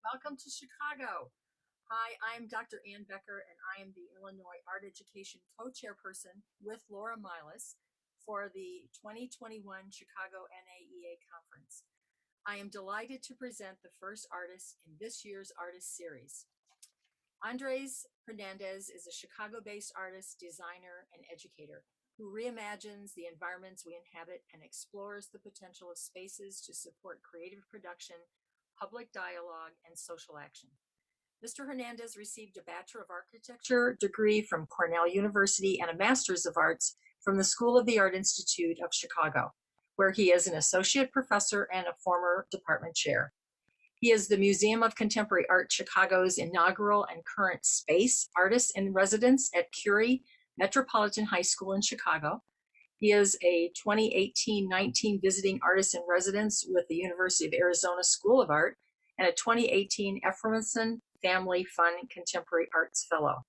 Welcome to Chicago. Hi, I'm Dr. Ann Becker, and I am the Illinois Art Education Co-Chairperson with Laura Milas for the 2021 Chicago NAEA Conference. I am delighted to present the first artist in this year's artist series. Andres Hernandez is a Chicago-based artist, designer, and educator who reimagines the environments we inhabit and explores the potential of spaces to support creative production, public dialogue, and social action. Mr. Hernandez received a Bachelor of Architecture degree from Cornell University and a Master's of Arts from the School of the Art Institute of Chicago, where he is an associate professor and a former department chair. He is the Museum of Contemporary Art Chicago's inaugural and current space artist in residence at Curie Metropolitan High School in Chicago. He is a 2018-19 visiting artist in residence with the University of Arizona School of Art and a 2018 Effermanson Family Fun Contemporary Arts Fellow.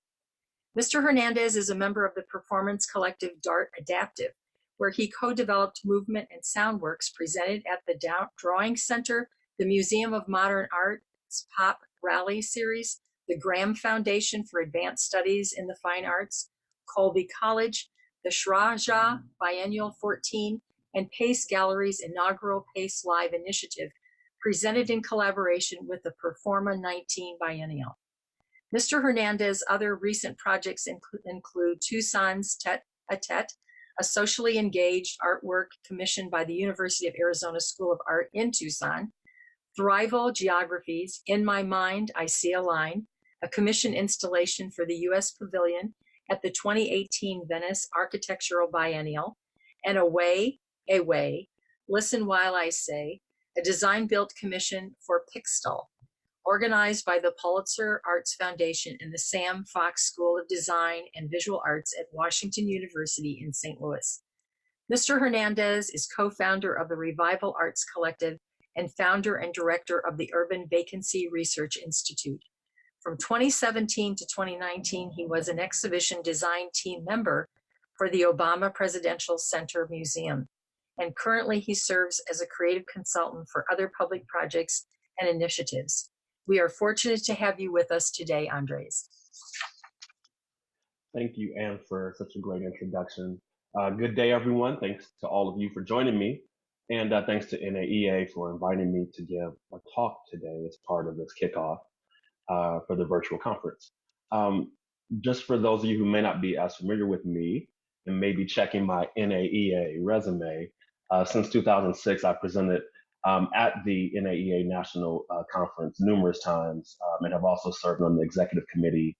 Mr. Hernandez is a member of the performance collective Dart Adaptive, where he co-developed movement and sound works presented at the Drawing Center, the Museum of Modern Art's Pop Rally Series, the Graham Foundation for Advanced Studies in the Fine Arts, Colby College, the Shraja Biennial 14, and Pace Gallery's inaugural Pace Live initiative, presented in collaboration with the Performa 19 Biennial. Mr. Hernandez's other recent projects include Tucson's Tete-a-Tete, a socially engaged artwork commissioned by the University of Arizona School of Art in Tucson, Thrival Geographies, In My Mind, I See a Line, a commissioned installation for the U.S. Pavilion at the 2018 Venice Architectural Biennial, and Away, Listen While I Say, a design-built commission for Pixtel, organized by the Pulitzer Arts Foundation and the Sam Fox School of Design and Visual Arts at Washington University in St. Louis. Mr. Hernandez is co-founder of the Revival Arts Collective and founder and director of the Urban Vacancy Research Institute. From 2017 to 2019, he was an exhibition design team member for the Obama Presidential Center Museum. And currently he serves as a creative consultant for other public projects and initiatives. We are fortunate to have you with us today, Andres. Thank you, Anne, for such a great introduction. Good day, everyone. Thanks to all of you for joining me. And thanks to NAEA for inviting me to give a talk today as part of this kickoff for the virtual conference. Just for those of you who may not be as familiar with me and may be checking my NAEA resume, since 2006, I presented at the NAEA National Conference numerous times and have also served on the executive committee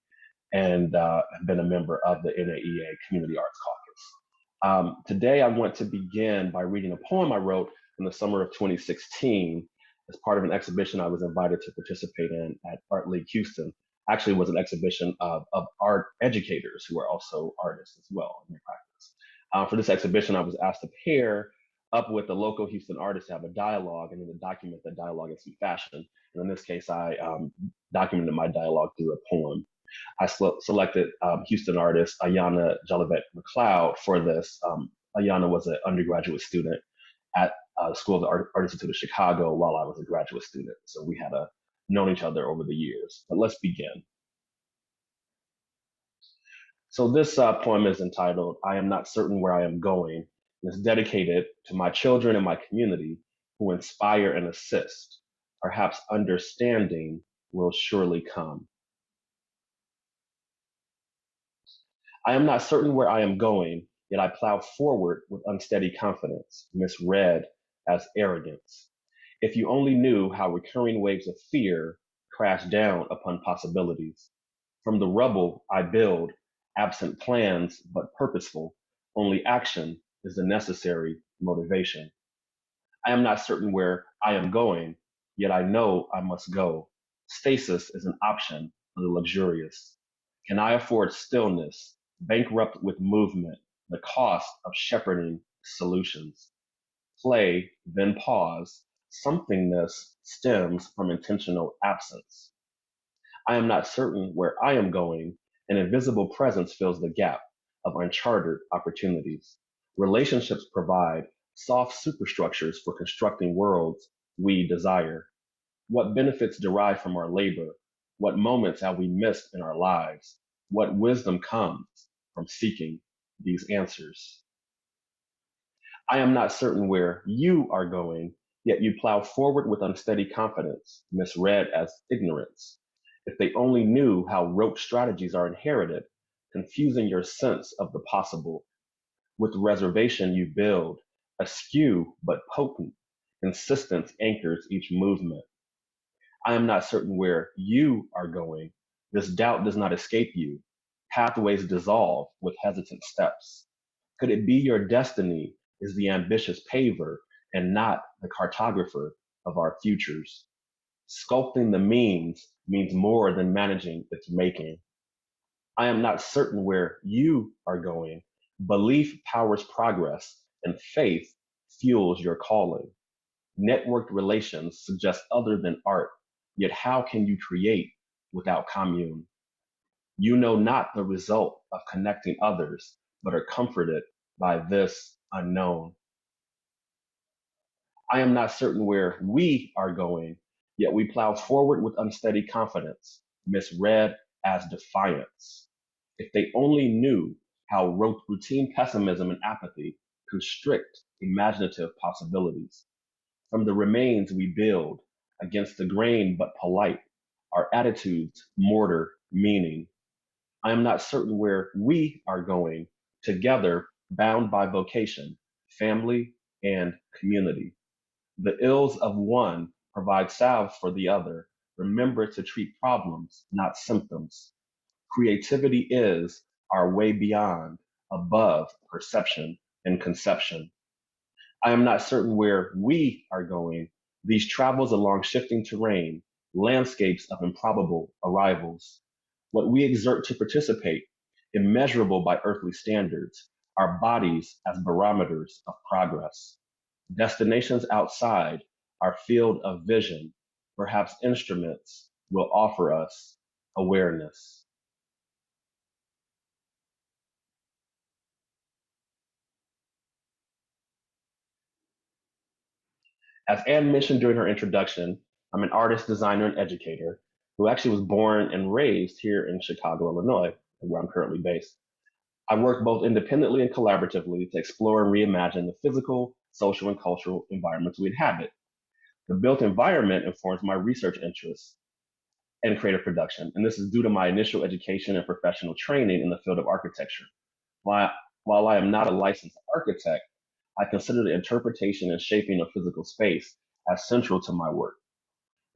and have been a member of the NAEA Community Arts Caucus. Today, I want to begin by reading a poem I wrote in the summer of 2016 as part of an exhibition I was invited to participate in at Art League Houston. Actually, it was an exhibition of art educators who are also artists as well in their practice. For this exhibition, I was asked to pair up with the local Houston artists to have a dialogue and then to document the dialogue in some fashion. And in this case, I documented my dialogue through a poem. I selected Houston artist Ayana Jolivet McLeod for this. Ayana was an undergraduate student at the School of the Art Institute of Chicago while I was a graduate student. So we had known each other over the years. But let's begin. So this poem is entitled, I Am Not Certain Where I Am Going. And it's dedicated to my children and my community who inspire and assist. Perhaps understanding will surely come. I am not certain where I am going, yet I plow forward with unsteady confidence, misread as arrogance. If you only knew how recurring waves of fear crash down upon possibilities. From the rubble I build, absent plans but purposeful, only action is the necessary motivation. I am not certain where I am going, yet I know I must go. Stasis is an option for the luxurious. Can I afford stillness, bankrupt with movement, the cost of shepherding solutions? Play, then pause. Somethingness stems from intentional absence. I am not certain where I am going. An invisible presence fills the gap of uncharted opportunities. Relationships provide soft superstructures for constructing worlds we desire. What benefits derive from our labor? What moments have we missed in our lives? What wisdom comes from seeking these answers? I am not certain where you are going, yet you plow forward with unsteady confidence, misread as ignorance. If they only knew how rote strategies are inherited, confusing your sense of the possible. With reservation you build, askew but potent. Insistence anchors each movement. I am not certain where you are going. This doubt does not escape you. Pathways dissolve with hesitant steps. Could it be your destiny is the ambitious paver and not the cartographer of our futures? Sculpting the means more than managing its making. I am not certain where you are going. Belief powers progress, and faith fuels your calling. Networked relations suggest other than art, yet how can you create without commune? You know not the result of connecting others, but are comforted by this unknown. I am not certain where we are going, yet we plow forward with unsteady confidence, misread as defiance. If they only knew how routine pessimism and apathy constrict imaginative possibilities. From the remains we build, against the grain but polite, our attitudes mortar meaning. I am not certain where we are going, together bound by vocation, family, and community. The ills of one provide salve for the other. Remember to treat problems, not symptoms. Creativity is our way beyond, above perception and conception. I am not certain where we are going. These travels along shifting terrain, landscapes of improbable arrivals. What we exert to participate, immeasurable by earthly standards, our bodies as barometers of progress. Destinations outside our field of vision, perhaps instruments will offer us awareness. As Anne mentioned during her introduction, I'm an artist, designer, and educator who actually was born and raised here in Chicago, Illinois, where I'm currently based. I work both independently and collaboratively to explore and reimagine the physical, social, and cultural environments we inhabit. The built environment informs my research interests and creative production, and this is due to my initial education and professional training in the field of architecture. While, while I am not a licensed architect, I consider the interpretation and shaping of physical space as central to my work.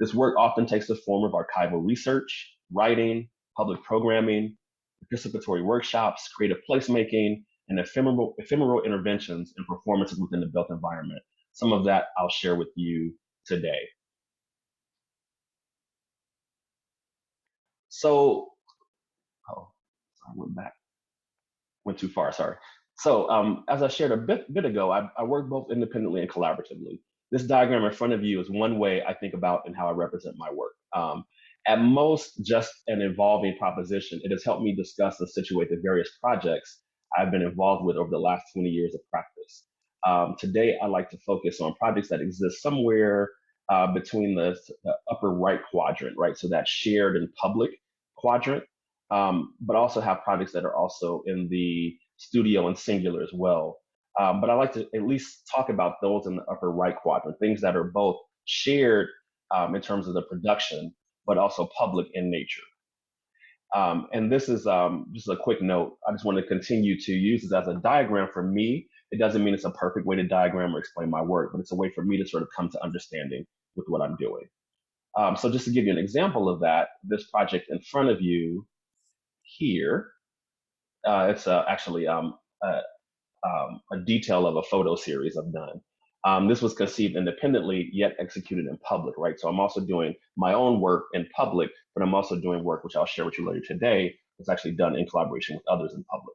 This work often takes the form of archival research, writing, public programming, participatory workshops, creative placemaking, and ephemeral interventions and performances within the built environment. Some of that I'll share with you today. So, oh, I went too far, sorry. So as I shared a bit ago, I work both independently and collaboratively. This diagram in front of you is one way I think about and how I represent my work. At most, just an evolving proposition, it has helped me discuss and situate the various projects I've been involved with over the last 20 years of practice. Today, I like to focus on projects that exist somewhere between the upper right quadrant, right? So that shared and public quadrant, but also have projects that are also in the studio and singular as well. But I like to at least talk about those in the upper right quadrant, things that are both shared in terms of the production, but also public in nature. And this is just a quick note. I just want to continue to use this as a diagram for me. It doesn't mean it's a perfect way to diagram or explain my work, but it's a way for me to sort of come to understanding with what I'm doing. So just to give you an example of that, this project in front of you here, it's actually a detail of a photo series I've done. This was conceived independently, yet executed in public, right? So I'm also doing my own work in public, but I'm also doing work, which I'll share with you later today, that's actually done in collaboration with others in public.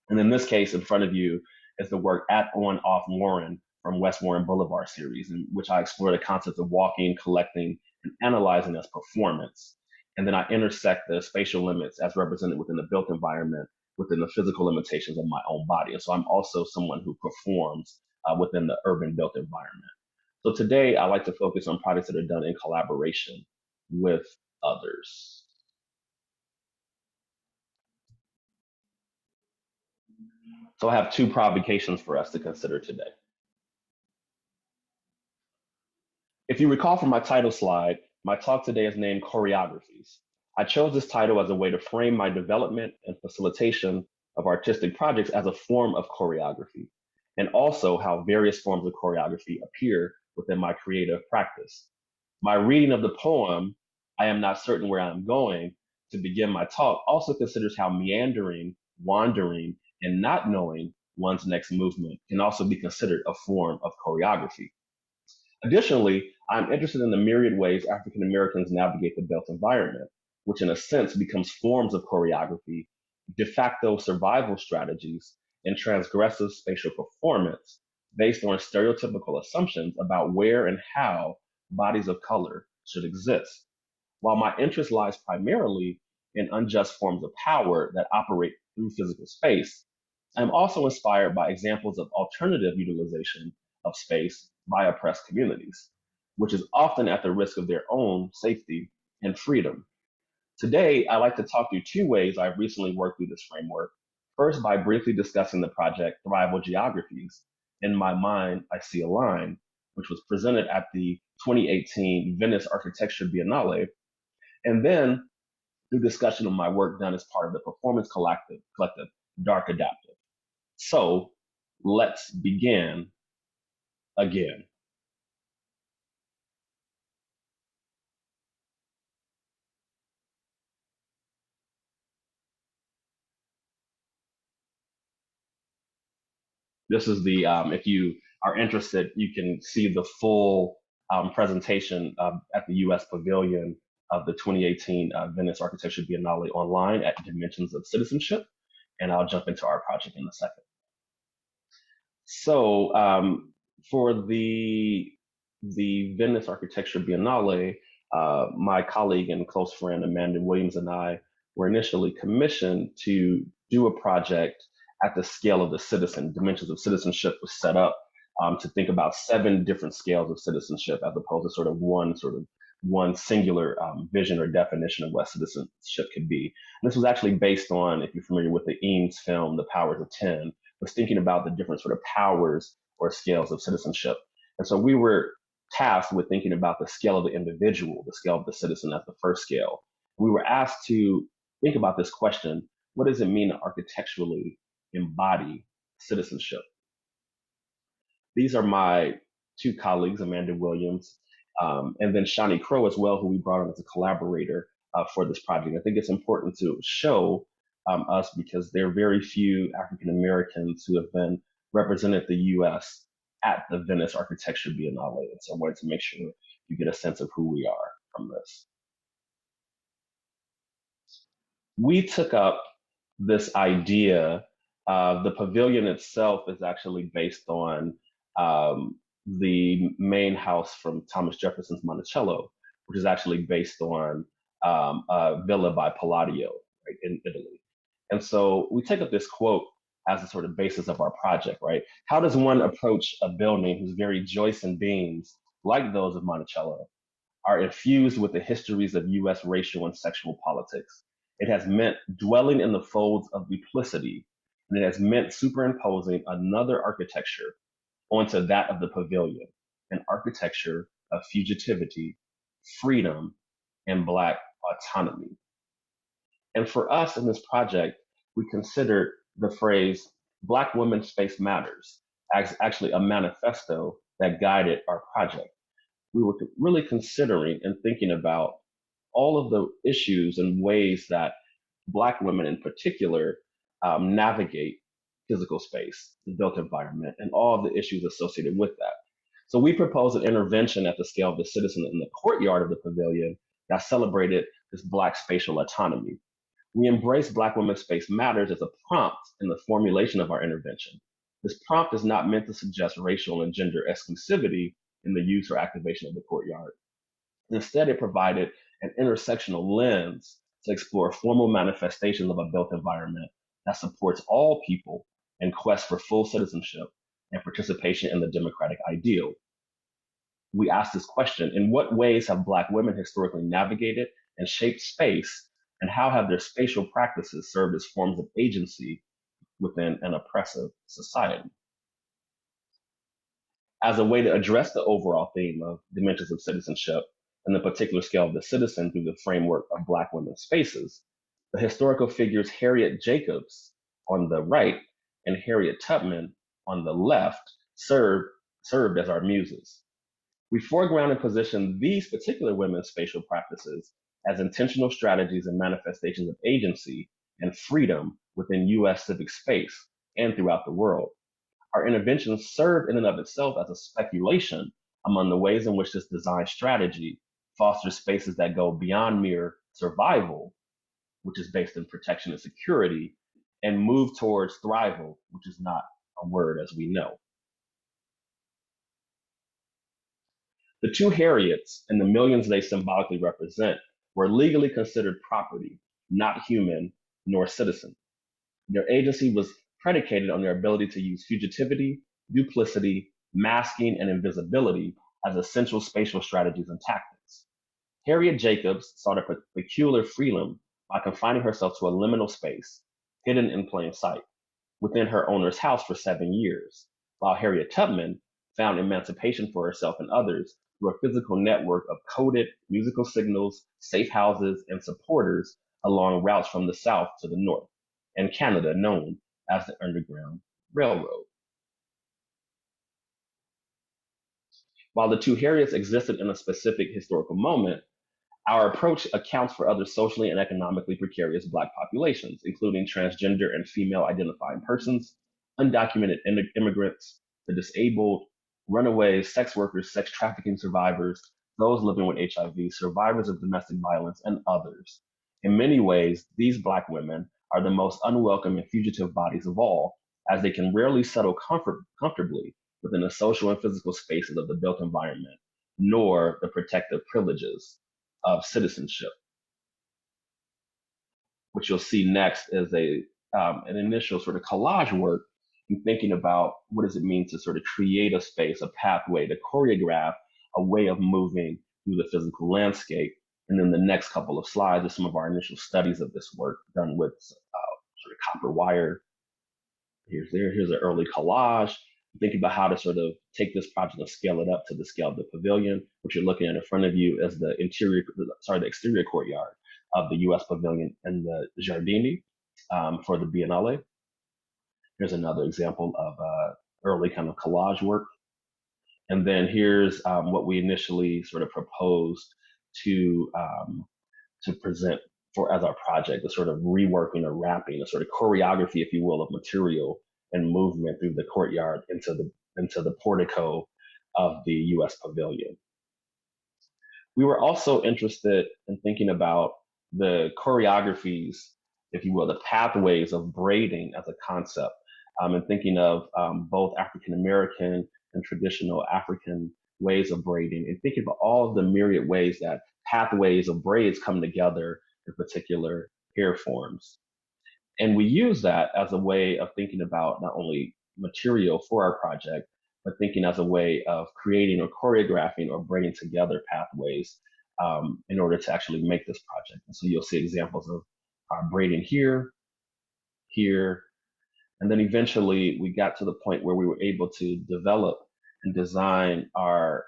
And in this case, in front of you is the work At On Off Warren from West Warren Boulevard series, in which I explore the concepts of walking, collecting, and analyzing as performance. And then I intersect the spatial limits as represented within the built environment within the physical limitations of my own body. And so I'm also someone who performs within the urban built environment. So today I like to focus on projects that are done in collaboration with others. So I have two provocations for us to consider today. If you recall from my title slide, my talk today is named Choreographies. I chose this title as a way to frame my development and facilitation of artistic projects as a form of choreography, and also how various forms of choreography appear within my creative practice. My reading of the poem, I Am Not Certain Where I'm Going, to begin my talk also considers how meandering, wandering, and not knowing one's next movement can also be considered a form of choreography. Additionally, I'm interested in the myriad ways African Americans navigate the built environment, which in a sense becomes forms of choreography, de facto survival strategies, and transgressive spatial performance based on stereotypical assumptions about where and how bodies of color should exist. While my interest lies primarily in unjust forms of power that operate through physical space, I'm also inspired by examples of alternative utilization of space by oppressed communities, which is often at the risk of their own safety and freedom. Today, I'd like to talk through two ways I've recently worked through this framework. First, by briefly discussing the project Thrival Geographies. In My Mind, I See a Line, which was presented at the 2018 Venice Architecture Biennale, and then through discussion of my work done as part of the performance collective Dark Adaptive. So let's begin again. This is the, if you are interested, you can see the full presentation at the US Pavilion of the 2018 Venice Architecture Biennale online at Dimensions of Citizenship. And I'll jump into our project in a second. So for the Venice Architecture Biennale, my colleague and close friend Amanda Williams and I were initially commissioned to do a project at the scale of the citizen. Dimensions of Citizenship was set up to think about 7 different scales of citizenship as opposed to one singular vision or definition of what citizenship could be. And this was actually based on, if you're familiar with the Eames film, The Powers of 10, was thinking about the different sort of powers or scales of citizenship. And so we were tasked with thinking about the scale of the individual, the scale of the citizen as the first scale. We were asked to think about this question: what does it mean to architecturally embody citizenship? These are my two colleagues, Amanda Williams, and then Shani Crow as well, who we brought on as a collaborator for this project. I think it's important to show us because there are very few African Americans who have been represented the U.S. at the Venice Architecture Biennale. And so I wanted to make sure you get a sense of who we are from this. We took up this idea. The pavilion itself is actually based on the main house from Thomas Jefferson's Monticello, which is actually based on a villa by Palladio, right, in Italy. And so we take up this quote as a sort of basis of our project, right? How does one approach a building whose very joists and beams, like those of Monticello, are infused with the histories of US racial and sexual politics? It has meant dwelling in the folds of duplicity, and it has meant superimposing another architecture onto that of the pavilion, an architecture of fugitivity, freedom, and Black autonomy. And for us in this project, we considered the phrase Black Women's Space Matters as actually a manifesto that guided our project. We were really considering and thinking about all of the issues and ways that Black women in particular navigate physical space, the built environment, and all of the issues associated with that. So we proposed an intervention at the scale of the citizen in the courtyard of the pavilion that celebrated this Black spatial autonomy. We embrace Black Women's Space Matters as a prompt in the formulation of our intervention. This prompt is not meant to suggest racial and gender exclusivity in the use or activation of the courtyard. Instead, it provided an intersectional lens to explore formal manifestations of a built environment that supports all people in quest for full citizenship and participation in the democratic ideal. we ask this question: in what ways have Black women historically navigated and shaped space, and how have their spatial practices served as forms of agency within an oppressive society? As a way to address the overall theme of dimensions of citizenship and the particular scale of the citizen through the framework of Black women's spaces, the historical figures Harriet Jacobs on the right and Harriet Tubman on the left served as our muses. We foreground and position these particular women's spatial practices as intentional strategies and manifestations of agency and freedom within US civic space and throughout the world. Our interventions serve in and of itself as a speculation among the ways in which this design strategy fosters spaces that go beyond mere survival, which is based in protection and security, and move towards thrival, which is not a word as we know. The two Harriets and the millions they symbolically represent were legally considered property, not human nor citizen. Their agency was predicated on their ability to use fugitivity, duplicity, masking, and invisibility as essential spatial strategies and tactics. Harriet Jacobs sought a peculiar freedom by confining herself to a liminal space, hidden in plain sight, within her owner's house for 7 years, while Harriet Tubman found emancipation for herself and others through a physical network of coded musical signals, safe houses, and supporters along routes from the south to the north, and Canada known as the Underground Railroad. While the two Harriets existed in a specific historical moment, our approach accounts for other socially and economically precarious Black populations, including transgender and female identifying persons, undocumented immigrants, the disabled, runaways, sex workers, sex trafficking survivors, those living with HIV, survivors of domestic violence, and others. In many ways, these Black women are the most unwelcome and fugitive bodies of all, as they can rarely settle comfortably within the social and physical spaces of the built environment, nor the protective privileges of citizenship. What you'll see next is an initial sort of collage work in thinking about what does it mean to sort of create a space, a pathway, to choreograph a way of moving through the physical landscape. And then the next couple of slides are some of our initial studies of this work done with sort of copper wire. Here's an early collage. Thinking about how to sort of take this project and scale it up to the scale of the pavilion. What you're looking at in front of you is the exterior courtyard of the U.S. Pavilion and the Giardini for the Biennale. Here's another example of early kind of collage work. And then here's what we initially sort of proposed to present for as our project, the sort of reworking or wrapping, a sort of choreography, if you will, of material and movement through the courtyard into the portico of the U.S. Pavilion. We were also interested in thinking about the choreographies, if you will, the pathways of braiding as a concept, and thinking of both African American and traditional African ways of braiding, and thinking about all of the myriad ways that pathways of braids come together in particular hair forms. And we use that as a way of thinking about not only material for our project, but thinking as a way of creating or choreographing or bringing together pathways in order to actually make this project. And so you'll see examples of our braiding here, here, and then eventually we got to the point where we were able to develop and design our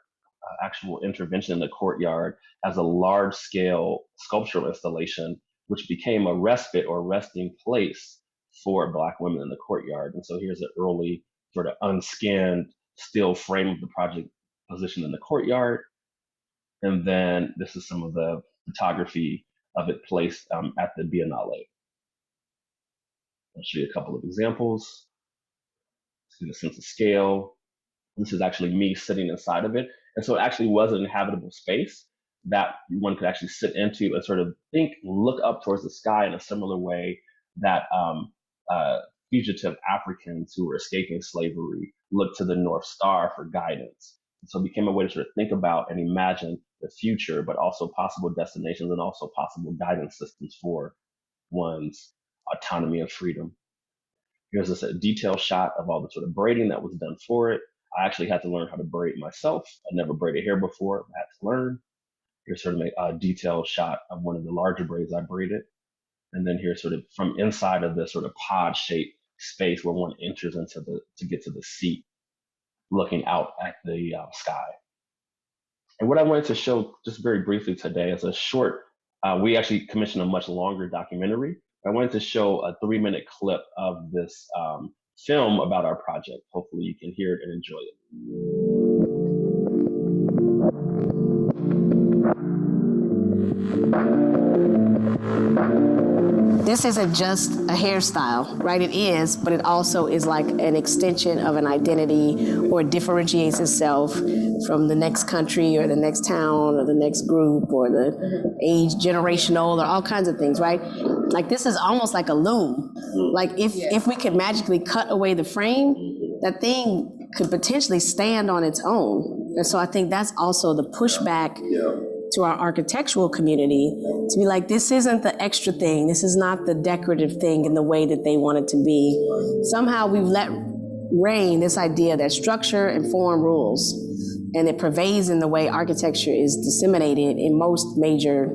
actual intervention in the courtyard as a large scale sculptural installation, which became a respite or resting place for Black women in the courtyard. And so here's an early sort of unscanned still frame of the project positioned in the courtyard. And then this is some of the photography of it placed at the Biennale. I'll show you a couple of examples. See the sense of scale. This is actually me sitting inside of it. And so it actually was an inhabitable space that one could actually sit into and sort of think, look up towards the sky in a similar way that fugitive Africans who were escaping slavery looked to the North Star for guidance. And so it became a way to sort of think about and imagine the future, but also possible destinations and also possible guidance systems for one's autonomy and freedom. Here's a detailed shot of all the sort of braiding that was done for it. I actually had to learn how to braid myself. I never braided hair before. I had to learn. Here's sort of a detailed shot of one of the larger braids I braided. And then here's sort of from inside of this sort of pod shaped space where one enters to get to the seat, looking out at the sky. And what I wanted to show just very briefly today is a short, we actually commissioned a much longer documentary. I wanted to show a 3-minute clip of this film about our project. Hopefully you can hear it and enjoy it. This isn't just a hairstyle, right? It is, but it also is like an extension of an identity, or it differentiates itself from the next country or the next town or the next group or the age, generational, or all kinds of things, right? Like this is almost like a loom. Like if we could magically cut away the frame, that thing could potentially stand on its own. And so I think that's also the pushback to our architectural community, to be like, this isn't the extra thing, this is not the decorative thing in the way that they want it to be. Somehow we've let reign this idea that structure and form rules, and it pervades in the way architecture is disseminated in most major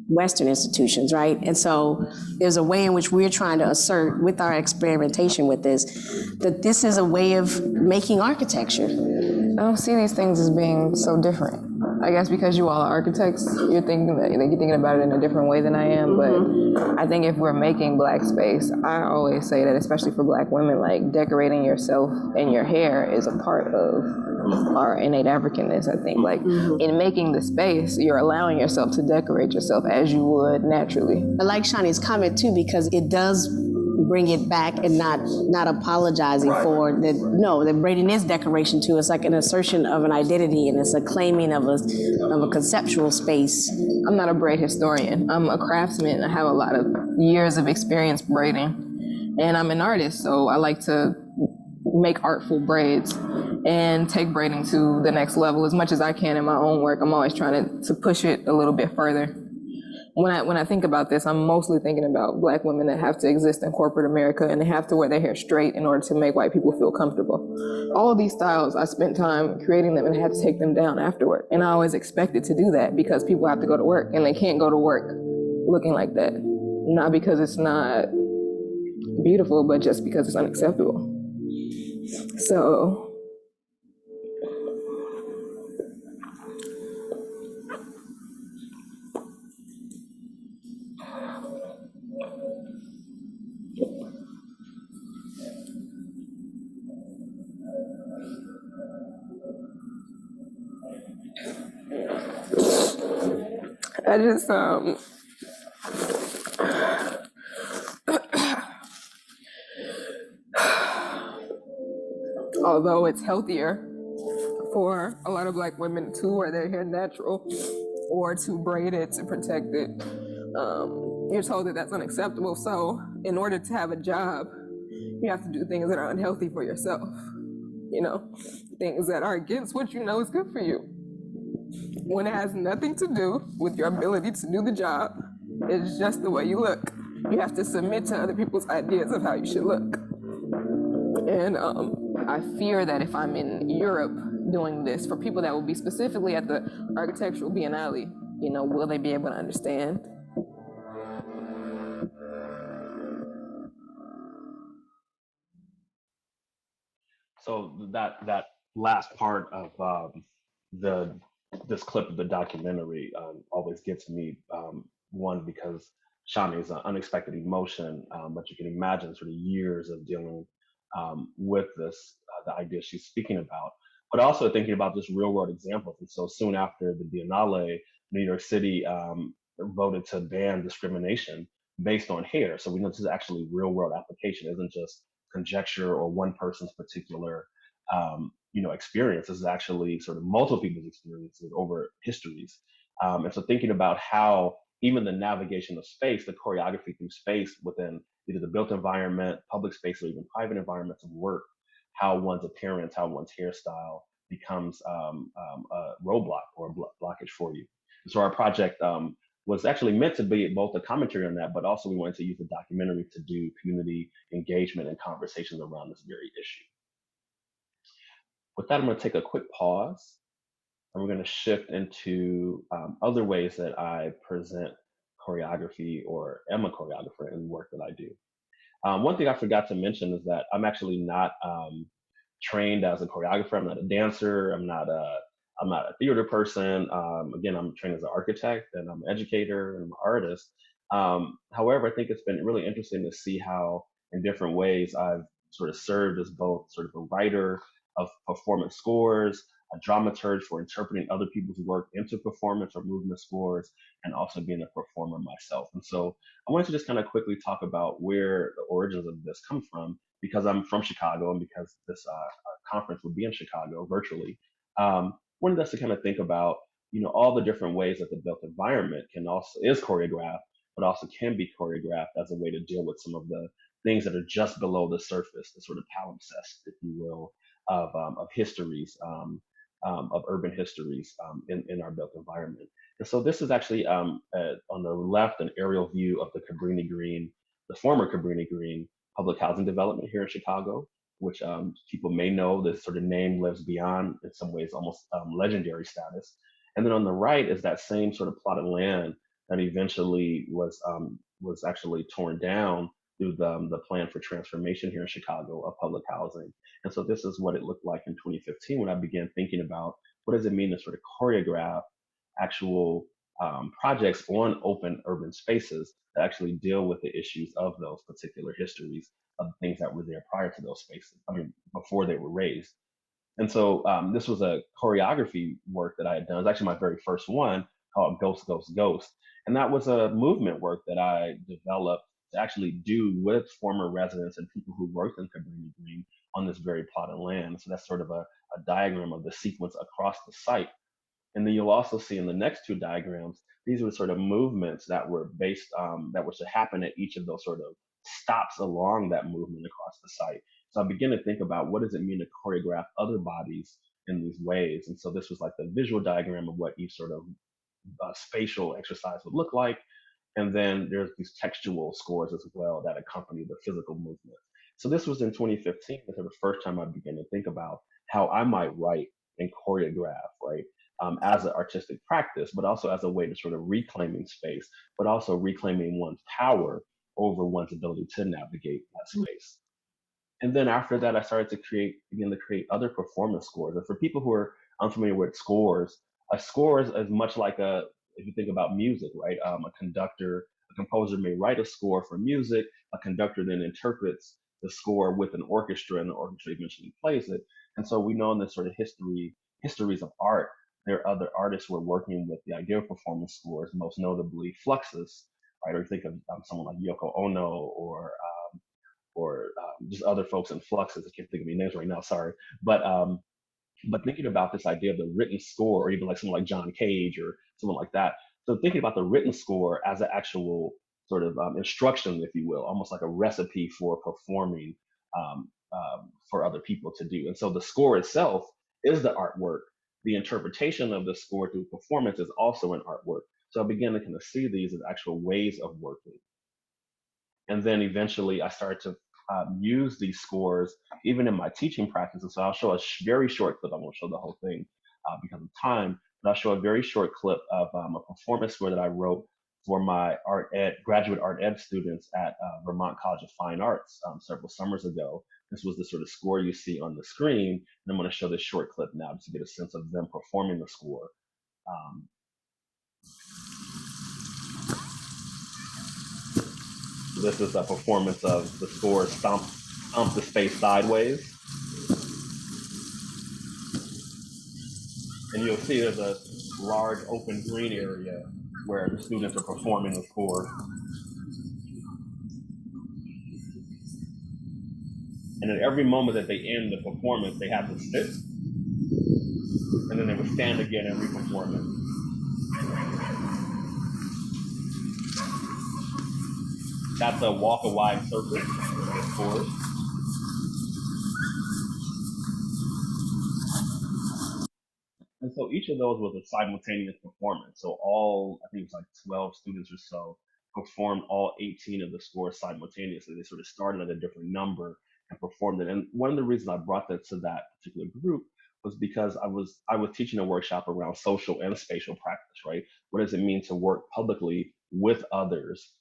Western institutions, right? And so there's a way in which we're trying to assert with our experimentation with this, that this is a way of making architecture. I don't see these things as being so different. I guess because you all are architects, you're thinking about it in a different way than I am. But I think if we're making Black space, I always say that, especially for Black women, like decorating yourself and your hair is a part of our innate Africanness. I think, like in making the space, you're allowing yourself to decorate yourself as you would naturally. I like Shani's comment too, because it does bring it back and not apologizing for that. No, that braiding is decoration too. It's like an assertion of an identity, and it's a claiming of a conceptual space. I'm not a braid historian. I'm a craftsman. I have a lot of years of experience braiding, and I'm an artist, so I like to make artful braids and take braiding to the next level as much as I can in my own work. I'm always trying to push it a little bit further. When I think about this, I'm mostly thinking about Black women that have to exist in corporate America, and they have to wear their hair straight in order to make white people feel comfortable. All of these styles, I spent time creating them and had to take them down afterward. And I always expected to do that because people have to go to work, and they can't go to work looking like that. Not because it's not beautiful, but just because it's unacceptable. So I just, although it's healthier for a lot of Black women to wear their hair natural or to braid it to protect it, you're told that that's unacceptable. So in order to have a job, you have to do things that are unhealthy for yourself, things that are against what you know is good for you, when it has nothing to do with your ability to do the job. It's just the way you look. You have to submit to other people's ideas of how you should look. And I fear that if I'm in Europe doing this, for people that will be specifically at the Architectural Biennale, will they be able to understand? So that last part of this clip of the documentary always gets me. One, because Shani is an unexpected emotion, but you can imagine sort of years of dealing with this, the idea she's speaking about, but also thinking about just real world examples. And so soon after the Biennale, New York City voted to ban discrimination based on hair. So we know this is actually real world application. It isn't just conjecture or one person's particular experience. This is actually sort of multiple people's experiences over histories. And so thinking about how even the navigation of space, the choreography through space within either the built environment, public space, or even private environments of work, how one's appearance, how one's hairstyle becomes a roadblock or a blockage for you. So our project was actually meant to be both a commentary on that, but also we wanted to use the documentary to do community engagement and conversations around this very issue. With that, I'm going to take a quick pause, and we're going to shift into other ways that I present choreography or am a choreographer in the work that I do. One thing I forgot to mention is that I'm actually not trained as a choreographer. I'm not a dancer. I'm not a theater person. Again, I'm trained as an architect and I'm an educator and I'm an artist. However, I think it's been really interesting to see how, in different ways, I've sort of served as both sort of a writer of performance scores, a dramaturge for interpreting other people's work into performance or movement scores, and also being a performer myself. And so I wanted to just kind of quickly talk about where the origins of this come from, because I'm from Chicago and because this conference will be in Chicago virtually. Wanted us to kind of think about, all the different ways that the built environment is choreographed, but also can be choreographed as a way to deal with some of the things that are just below the surface, the sort of palimpsest, if you will, of histories, of urban histories in our built environment. And so this is actually on the left, an aerial view of the former Cabrini Green public housing development here in Chicago, which people may know this sort of name lives beyond, in some ways, almost legendary status. And then on the right is that same sort of plot of land that eventually was actually torn down through the plan for transformation here in Chicago of public housing. And so this is what it looked like in 2015 when I began thinking about what does it mean to sort of choreograph actual projects on open urban spaces that actually deal with the issues of those particular histories of the things that were there prior to those spaces. I mean, before they were raised. And so this was a choreography work that I had done. It was actually my very first one, called Ghost, Ghost, Ghost. And that was a movement work that I developed to actually do with former residents and people who worked in Cabrini Green on this very plot of land. So that's sort of a diagram of the sequence across the site. And then you'll also see in the next two diagrams, these were sort of movements that were based, that were to happen at each of those sort of stops along that movement across the site. So I began to think about what does it mean to choreograph other bodies in these ways. And so this was like the visual diagram of what each sort of spatial exercise would look like. And then there's these textual scores as well that accompany the physical movement. So this was in 2015. This was the first time I began to think about how I might write and choreograph, right? As an artistic practice, but also as a way to sort of reclaiming space, but also reclaiming one's power over one's ability to navigate that space. And then after that, I started to begin to create other performance scores. And for people who are unfamiliar with scores, a score is much like if you think about music, right? A composer may write a score for music. A conductor then interprets the score with an orchestra, and the orchestra eventually plays it. And so we know in this sort of histories of art, there are other artists who are working with the idea of performance scores, most notably Fluxus, right? Or you think of someone like Yoko Ono or just other folks in Fluxus. I can't think of any names right now, sorry. But thinking about this idea of the written score, or even like someone like John Cage or someone like that. So thinking about the written score as an actual sort of instruction, if you will, almost like a recipe for performing for other people to do. And so the score itself is the artwork. The interpretation of the score through performance is also an artwork. So I began to kind of see these as actual ways of working. And then eventually I started to use these scores even in my teaching practice. And so I'll show a very short clip. I won't show the whole thing because of time, but I'll show a very short clip of a performance score that I wrote for my graduate art ed students at Vermont College of Fine Arts several summers ago. This was the sort of score you see on the screen. And I'm going to show this short clip now just to get a sense of them performing the score. This is a performance of the score Stomp the Space Sideways. And you'll see there's a large open green area where the students are performing the score. And at every moment that they end the performance, they have to sit. And then they would stand again and re-perform it. That's a walk a wide circle, of course. And so each of those was a simultaneous performance. So I think it was like 12 students or so performed all 18 of the scores simultaneously. They sort of started at a different number and performed it. And one of the reasons I brought that to that particular group was because I was teaching a workshop around social and spatial practice, right? What does it mean to work publicly with others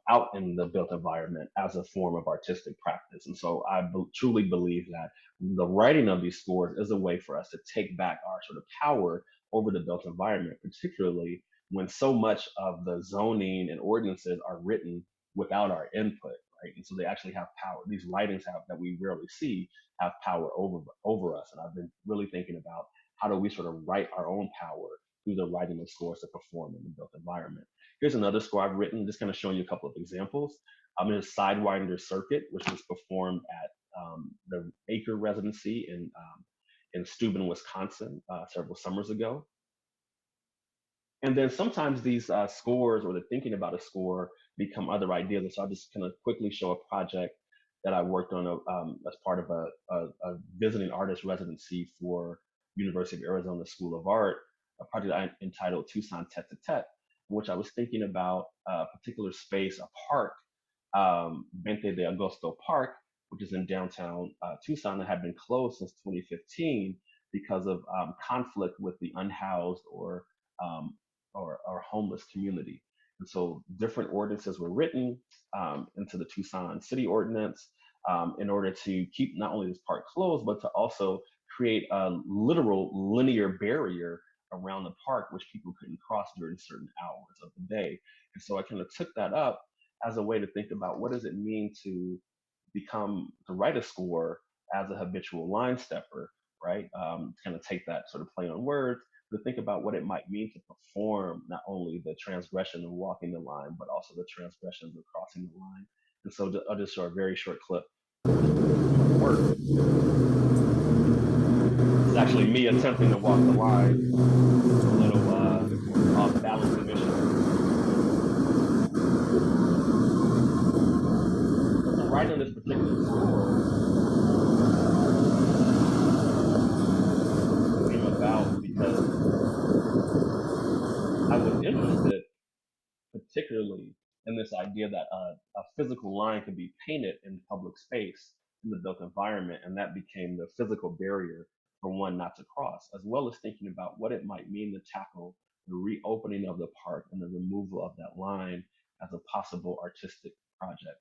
out in the built environment as a form of artistic practice? And so truly believe that the writing of these scores is a way for us to take back our sort of power over the built environment, particularly when so much of the zoning and ordinances are written without our input, right? And so they actually have power. These writings have that we rarely see have power over us. And I've been really thinking about how do we sort of write our own power through the writing of scores to perform in the built environment. Here's another score I've written, just kind of showing you a couple of examples. I'm in a Sidewinder Circuit, which was performed at the Acre Residency in Steuben, Wisconsin, several summers ago. And then sometimes these scores or the thinking about a score become other ideas. And so I'll just kind of quickly show a project that I worked on as part of a visiting artist residency for University of Arizona School of Art, a project I entitled Tucson Tete to Tete, in which I was thinking about a particular space, a park, Veinte de Agosto Park, which is in downtown Tucson, that had been closed since 2015 because of conflict with the unhoused um, or homeless community. And so different ordinances were written into the Tucson City Ordinance in order to keep not only this park closed, but to also create a literal linear barrier around the park, which people couldn't cross during certain hours of the day. And so I kind of took that up as a way to think about what does it mean to write a score as a habitual line stepper, right? Kind of take that sort of play on words to think about what it might mean to perform not only the transgression of walking the line, but also the transgressions of crossing the line. And so I'll just show a very short clip of work. It's actually me attempting to walk the line, a little off balance initially. So writing this particular score came about because I was interested particularly in this idea that a physical line can be painted in public space in the built environment, and that became the physical barrier for one not to cross, as well as thinking about what it might mean to tackle the reopening of the park and the removal of that line as a possible artistic project.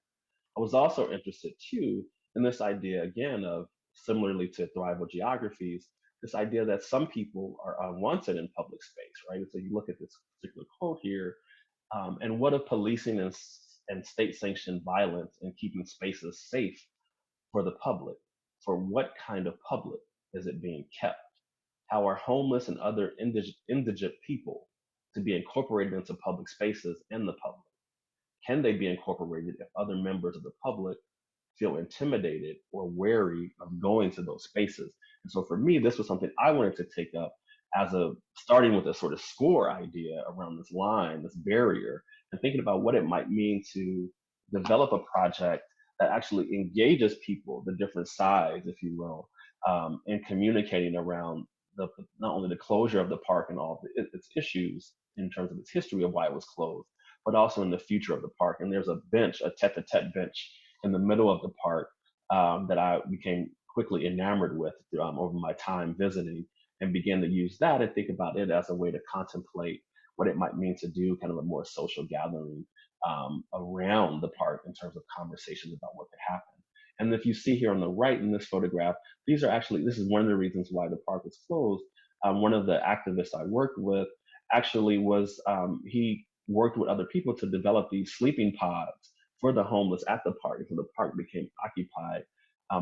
I was also interested too in this idea again of similarly to thrival geographies, this idea that some people are unwanted in public space, right? So you look at this particular quote here, and what if policing and state sanctioned violence and keeping spaces safe for the public? For what kind of public is it being kept? How are homeless and other indigent people to be incorporated into public spaces in the public? Can they be incorporated if other members of the public feel intimidated or wary of going to those spaces? And so for me, this was something I wanted to take up as a starting with a sort of score idea around this line, this barrier, and thinking about what it might mean to develop a project that actually engages people, the different sides, if you will, in communicating around not only the closure of the park and all of its issues in terms of its history of why it was closed, but also in the future of the park. And there's a bench, a tete-a-tete bench in the middle of the park that I became quickly enamored with over my time visiting, and began to use that and think about it as a way to contemplate what it might mean to do kind of a more social gathering around the park in terms of conversations about what could happen. And if you see here on the right in this photograph, this is one of the reasons why the park was closed. One of the activists I worked with actually he worked with other people to develop these sleeping pods for the homeless at the park. And so the park became occupied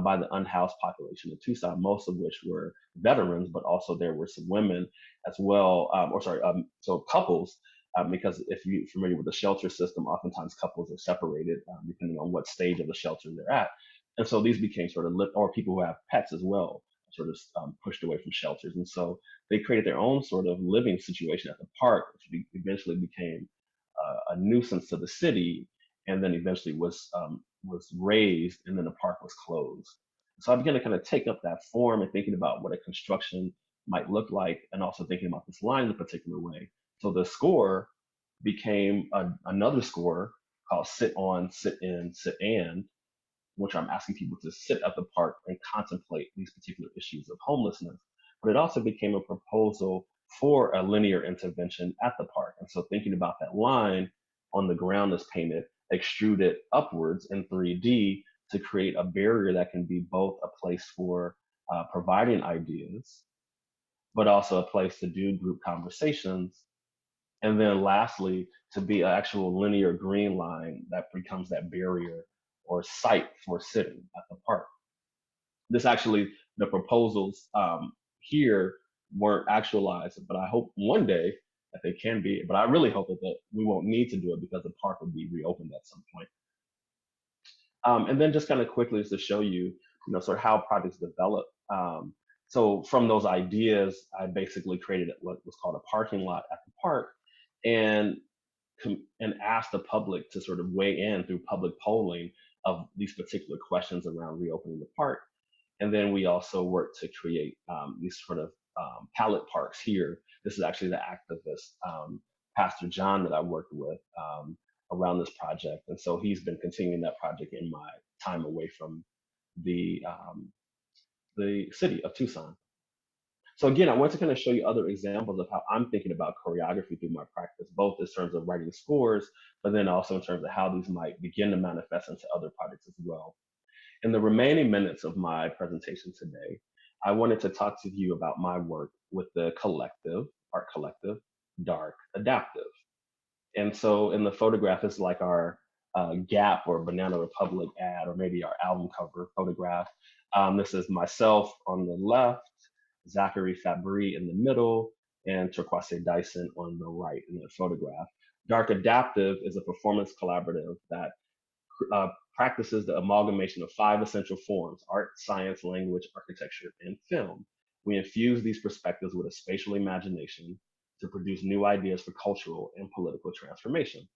by the unhoused population of Tucson, most of which were veterans, but also there were some women as well, so couples, because if you're familiar with the shelter system, oftentimes couples are separated depending on what stage of the shelter they're at. And so these became sort of, or people who have pets as well, sort of pushed away from shelters. And so they created their own sort of living situation at the park, which eventually became a nuisance to the city, and then eventually was raised, and then the park was closed. So I began to kind of take up that form and thinking about what a construction might look like, and also thinking about this line in a particular way. So the score became another score called Sit On, Sit In, Sit And, which I'm asking people to sit at the park and contemplate these particular issues of homelessness. but it also became a proposal for a linear intervention at the park. And so thinking about that line on the ground is painted, extruded upwards in 3D to create a barrier that can be both a place for providing ideas, but also a place to do group conversations. And then lastly, to be an actual linear green line that becomes that barrier or site for sitting at the park. This actually, the proposals here weren't actualized, but I hope one day that they can be, but I really hope that we won't need to do it because the park will be reopened at some point. And then just kind of quickly just to show you, sort of how projects develop. So from those ideas, I basically created what was called a parking lot at the park, and and asked the public to sort of weigh in through public polling of these particular questions around reopening the park. And then we also worked to create these sort of pallet parks here. This is actually the activist, Pastor John, that I worked with around this project. And so he's been continuing that project in my time away from the city of Tucson. So again, I want to kind of show you other examples of how I'm thinking about choreography through my practice, both in terms of writing scores, but then also in terms of how these might begin to manifest into other projects as well. In the remaining minutes of my presentation today, I wanted to talk to you about my work with the art collective, Dark Adaptive. And so in the photograph, it's like our Gap or Banana Republic ad, or maybe our album cover photograph. This is myself on the left, Zachary Fabry in the middle, and Turquoise Dyson on the right in the photograph. Dark Adaptive is a performance collaborative that practices the amalgamation of 5 essential forms: art, science, language, architecture, and film. We infuse these perspectives with a spatial imagination to produce new ideas for cultural and political transformation.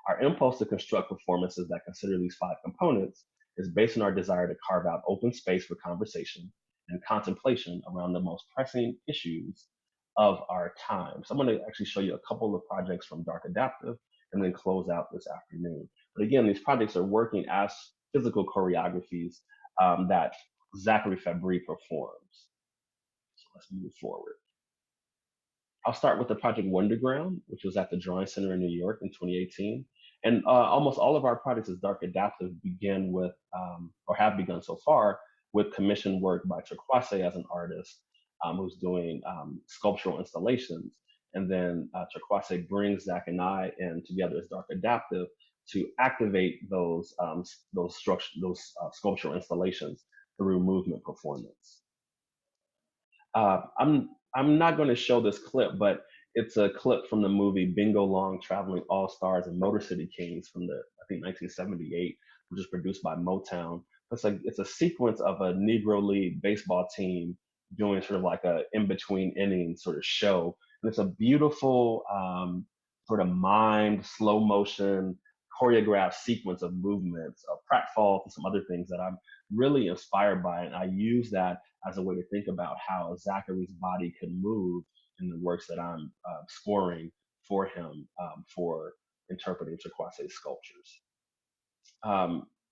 Our impulse to construct performances that consider these 5 components is based on our desire to carve out open space for conversation and contemplation around the most pressing issues of our time. So I'm going to actually show you a couple of projects from Dark Adaptive and then close out this afternoon. But again, these projects are working as physical choreographies that Zachary Fabry performs. So let's move forward. I'll start with the project Wonderground, which was at the Drawing Center in New York in 2018. And almost all of our projects as Dark Adaptive begin with, or have begun so far, with commissioned work by Turquoise as an artist who's doing sculptural installations. And then Turquoise brings Zach and I in together as Dark Adaptive to activate those sculptural installations through movement performance. I'm not going to show this clip, but it's a clip from the movie Bingo Long Traveling All Stars and Motor City Kings from I think 1978, which is produced by Motown. It's a sequence of a Negro League baseball team doing sort of like a in-between innings sort of show. And it's a beautiful sort of mimed, slow motion, choreographed sequence of movements, pratfalls and some other things that I'm really inspired by. And I use that as a way to think about how Zachary's body can move in the works that I'm scoring for him for interpreting Turquoise's sculptures.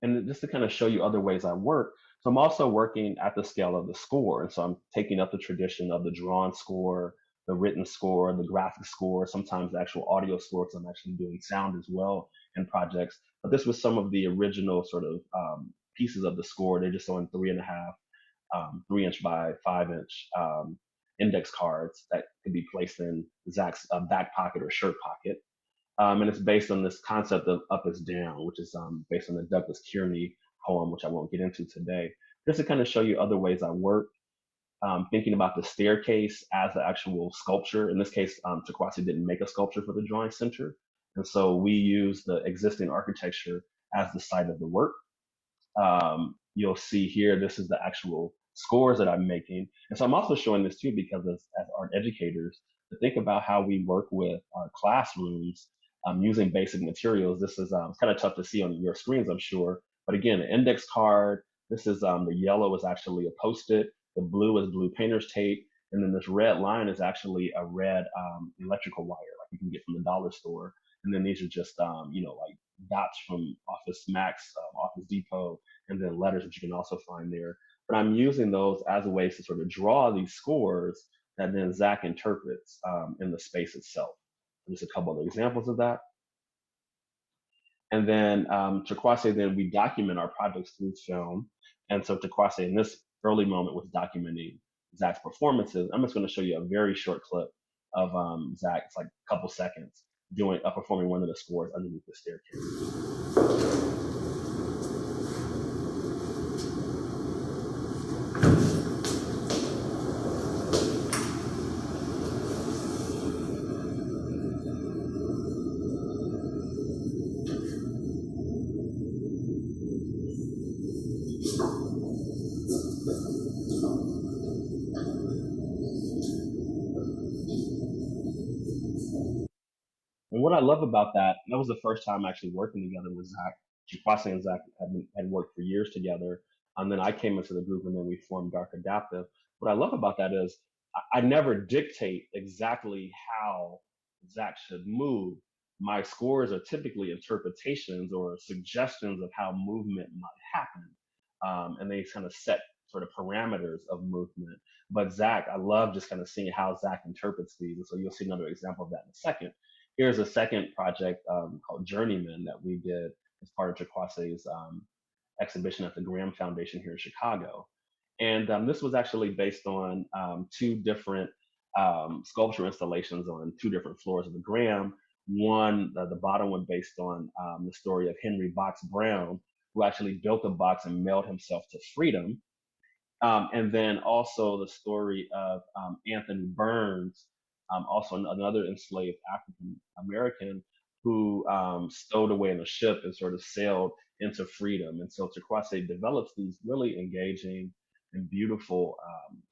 And just to kind of show you other ways I work, so I'm also working at the scale of the score. And so I'm taking up the tradition of the drawn score, the written score, the graphic score, sometimes the actual audio score, because I'm actually doing sound as well in projects. But this was some of the original sort of pieces of the score. They're just on 3.5, 3-inch by 5-inch index cards that could be placed in Zach's back pocket or shirt pocket. And it's based on this concept of up is down, which is based on the Douglas Kearney poem, which I won't get into today. Just to kind of show you other ways I work, thinking about the staircase as the actual sculpture. In this case, Turquoise didn't make a sculpture for the Drawing Center. And so we use the existing architecture as the site of the work. You'll see here, this is the actual scores that I'm making. And so I'm also showing this too, because as art educators, to think about how we work with our classrooms using basic materials. This is kind of tough to see on your screens, I'm sure. But again, an index card. This is the yellow is actually a Post-it. The blue is blue painter's tape. And then this red line is actually a red electrical wire, like you can get from the dollar store. And then these are just, like dots from Office Max, Office Depot, and then letters, which you can also find there. but I'm using those as ways to sort of draw these scores that then Zach interprets in the space itself. Just a couple of examples of that. And then Takwase, then we document our projects through film. And so Takwase in this early moment was documenting Zach's performances. I'm just going to show you a very short clip of Zach, it's like a couple seconds, performing one of the scores underneath the staircase. And what I love about that was the first time actually working together with Zach. Kwasi and Zach had worked for years together. And then I came into the group and then we formed Dark Adaptive. What I love about that is I never dictate exactly how Zach should move. My scores are typically interpretations or suggestions of how movement might happen. And they kind of set sort of parameters of movement. But Zach, I love just kind of seeing how Zach interprets these. And so you'll see another example of that in a second. Here's a second project called Journeyman that we did as part of Chakwase's exhibition at the Graham Foundation here in Chicago. And this was actually based on two different sculpture installations on two different floors of the Graham. One, the bottom one based on the story of Henry Box Brown, who actually built a box and mailed himself to freedom. And then also the story of Anthony Burns, also another enslaved African American who stowed away in a ship and sort of sailed into freedom. And so Takwase develops these really engaging and beautiful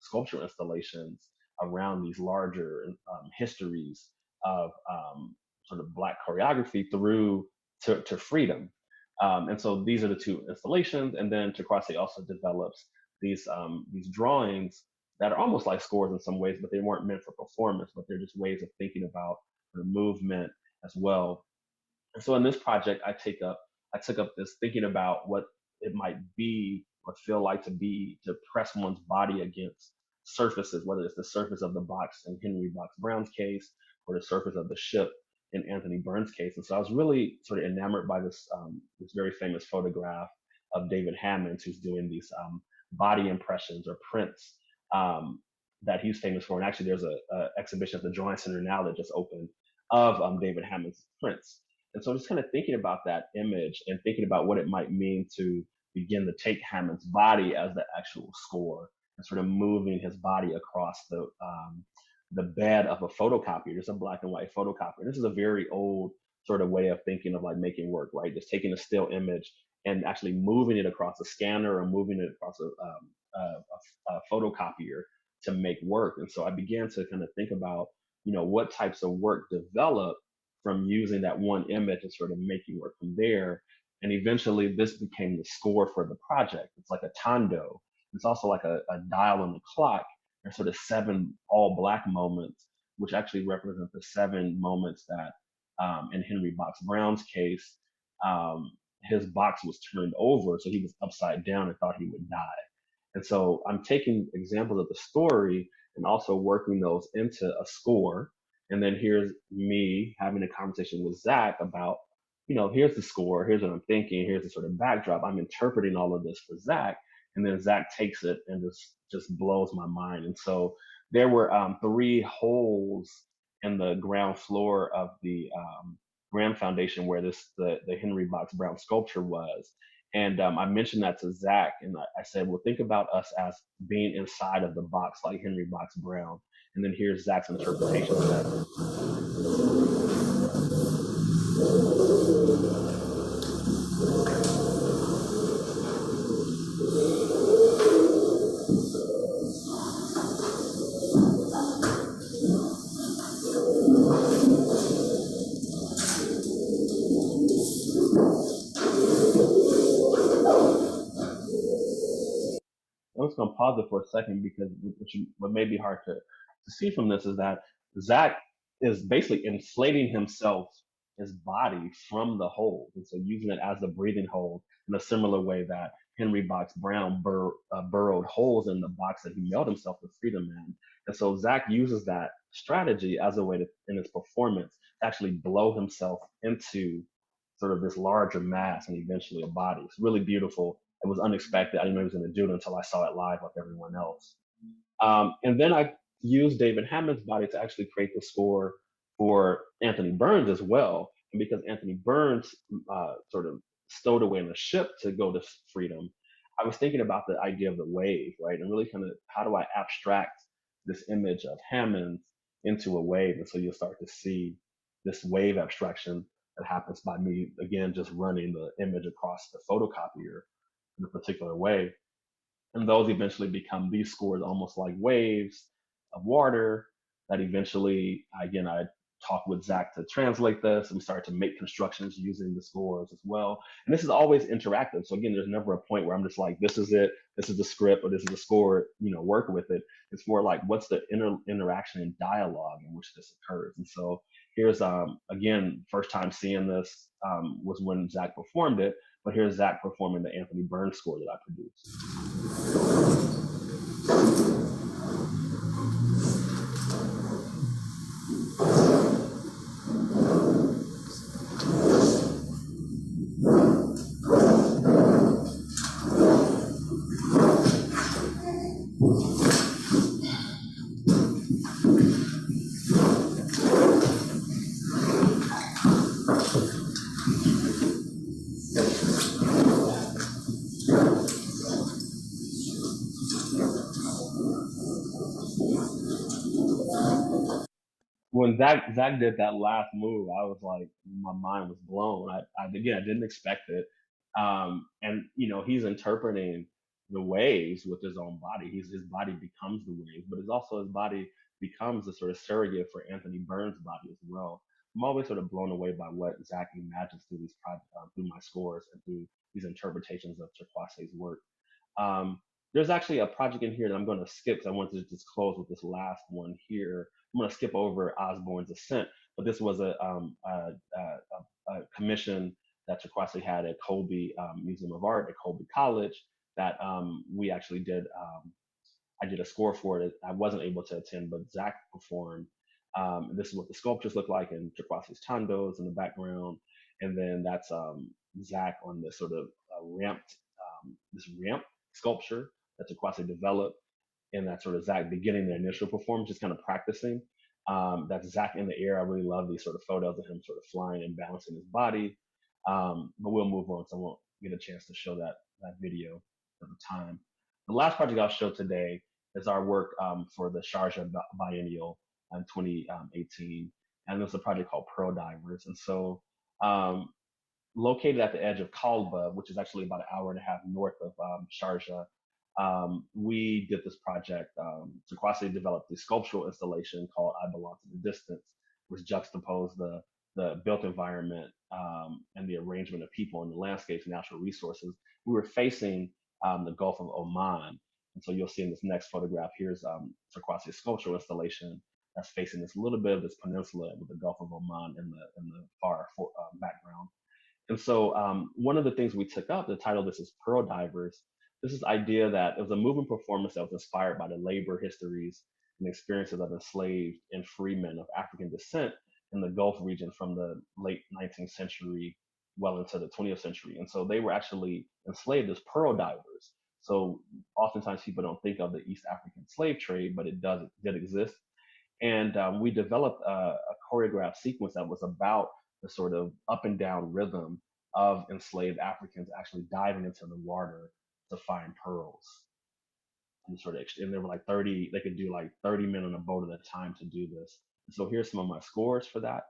sculpture installations around these larger histories of sort of Black choreography through to freedom. And so these are the two installations. And then Takwase also develops these drawings that are almost like scores in some ways, but they weren't meant for performance, but they're just ways of thinking about the movement as well. And so in this project, I took up this thinking about what it might be or feel like to press one's body against surfaces, whether it's the surface of the box in Henry Box Brown's case or the surface of the ship in Anthony Burns' case. And so I was really sort of enamored by this very famous photograph of David Hammons, who's doing these body impressions or prints that he's famous for. And actually, there's a exhibition at the Drawing Center now that just opened of David Hammons' prints. And so just kind of thinking about that image and thinking about what it might mean to begin to take Hammons' body as the actual score and sort of moving his body across the bed of a photocopier, just a black and white photocopier. This is a very old sort of way of thinking of like making work, right? Just taking a still image and actually moving it across a scanner or moving it across a photocopier to make work. And so I began to kind of think about, what types of work develop from using that one image and sort of making work from there. And eventually this became the score for the project. It's like a tondo. It's also like a dial on the clock. There's sort of 7 all Black moments, which actually represent the 7 moments that in Henry Box Brown's case, his box was turned over, so he was upside down and thought he would die. And so I'm taking examples of the story and also working those into a score. And then here's me having a conversation with Zach about, here's the score, here's what I'm thinking, here's the sort of backdrop. I'm interpreting all of this for Zach. And then Zach takes it and just blows my mind. And so there were 3 holes in the ground floor of the Graham Foundation where the Henry Box Brown sculpture was. And I mentioned that to Zach, and I said, well, think about us as being inside of the box like Henry Box Brown. And then here's Zach's interpretation of that. I'm just going to pause it for a second because what may be hard to see from this is that Zach is basically inflating himself, his body from the hold. And so using it as the breathing hold in a similar way that Henry Box Brown burrowed holes in the box that he mailed himself to freedom in. And so Zach uses that strategy as a way to, in his performance, to actually blow himself into sort of this larger mass and eventually a body. It's really beautiful. It was unexpected. I didn't know he was going to do it until I saw it live like everyone else. And then I used David Hammond's body to actually create the score for Anthony Burns as well. And because Anthony Burns sort of stowed away in a ship to go to freedom, I was thinking about the idea of the wave, right? And really kind of how do I abstract this image of Hammond into a wave? And so you'll start to see this wave abstraction that happens by me, again, just running the image across the photocopier in a particular way. And those eventually become these scores, almost like waves of water that eventually, again, I talked with Zach to translate this, and we started to make constructions using the scores as well. And this is always interactive. So again, there's never a point where I'm just like, this is it, this is the script, or this is the score, work with it. It's more like, what's the interaction and dialogue in which this occurs? And so here's, again, first time seeing this was when Zach performed it, but here's Zach performing the Anthony Burns score that I produced. When Zach did that last move, I was like, my mind was blown. I didn't expect it. And he's interpreting the waves with his own body. His body becomes the waves, but it's also his body becomes a sort of surrogate for Anthony Burns' body as well. I'm always sort of blown away by what Zach imagines through these through my scores and through these interpretations of Turquoise's work. There's actually a project in here that I'm going to skip because I wanted to just close with this last one here. I'm going to skip over Osborne's Ascent, but this was a commission that Turquoise had at Colby Museum of Art at Colby College that we actually did. I did a score for it. I wasn't able to attend, but Zach performed. This is what the sculptures look like, and Turquoise's Chandos in the background. And then that's Zach on this sort of this ramp sculpture that Turquoise developed. And that's sort of Zach beginning the initial performance, just kind of practicing. That's Zach in the air. I really love these sort of photos of him sort of flying and balancing his body. But we'll move on, so I won't get a chance to show that video at the time. The last project I'll show today is our work for the Sharjah Biennial in 2018. And there's a project called Pearl Divers. And so located at the edge of Kalba, which is actually about an hour and a half north of Sharjah, we did this project. Turquoise developed this sculptural installation called I Belong to the Distance, which juxtaposed the built environment and the arrangement of people and the landscapes and natural resources. We were facing the Gulf of Oman. And so you'll see in this next photograph, here's Turquoise's sculptural installation that's facing this little bit of this peninsula with the Gulf of Oman in the far background. And so one of the things we took up, the title of this is Pearl Divers. This is the idea that it was a movement performance that was inspired by the labor histories and experiences of enslaved and free men of African descent in the Gulf region from the late 19th century well into the 20th century. And so they were actually enslaved as pearl divers. So oftentimes people don't think of the East African slave trade, but it did exist. And we developed a choreographed sequence that was about the sort of up and down rhythm of enslaved Africans actually diving into the water to find pearls. And there were like 30, they could do like 30 men on a boat at a time to do this. And so here's some of my scores for that.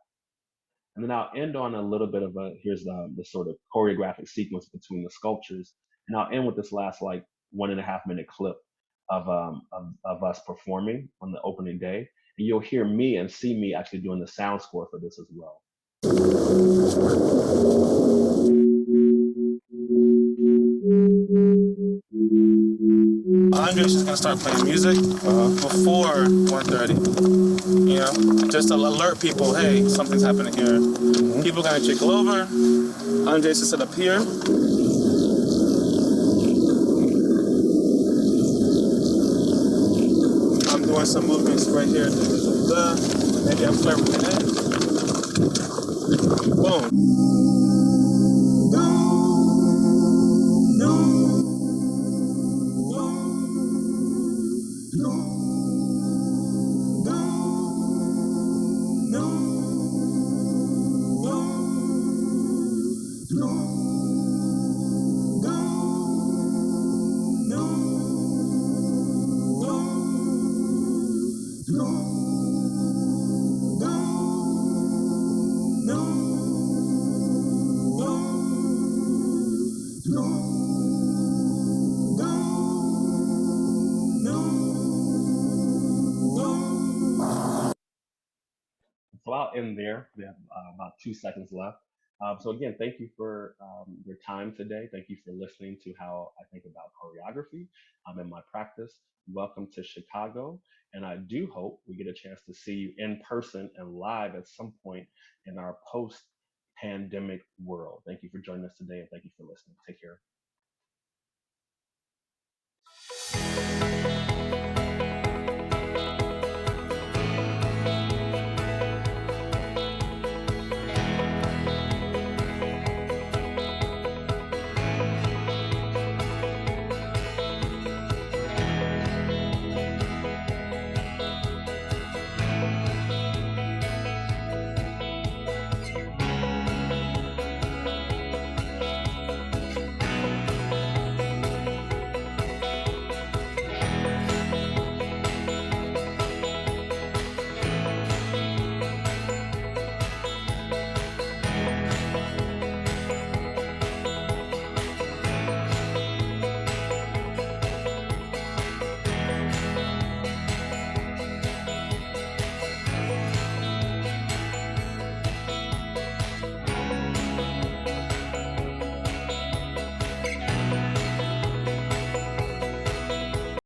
And then I'll end on a little bit of here's the sort of choreographic sequence between the sculptures. And I'll end with this last like 1.5 minute clip of us performing on the opening day. And you'll hear me and see me actually doing the sound score for this as well. Andre's just gonna start playing music before 1:30. Just to alert people, hey, something's happening here. People are gonna trickle over. Andre's to sit up here. got some movements right here. Maybe I'm flirting with that. Boom. So I'll end there. We have about 2 seconds left. So again, thank you for your time today. Thank you for listening to how I think about choreography in my practice. Welcome to Chicago. And I do hope we get a chance to see you in person and live at some point in our post-pandemic world. Thank you for joining us today and thank you for listening. Take care.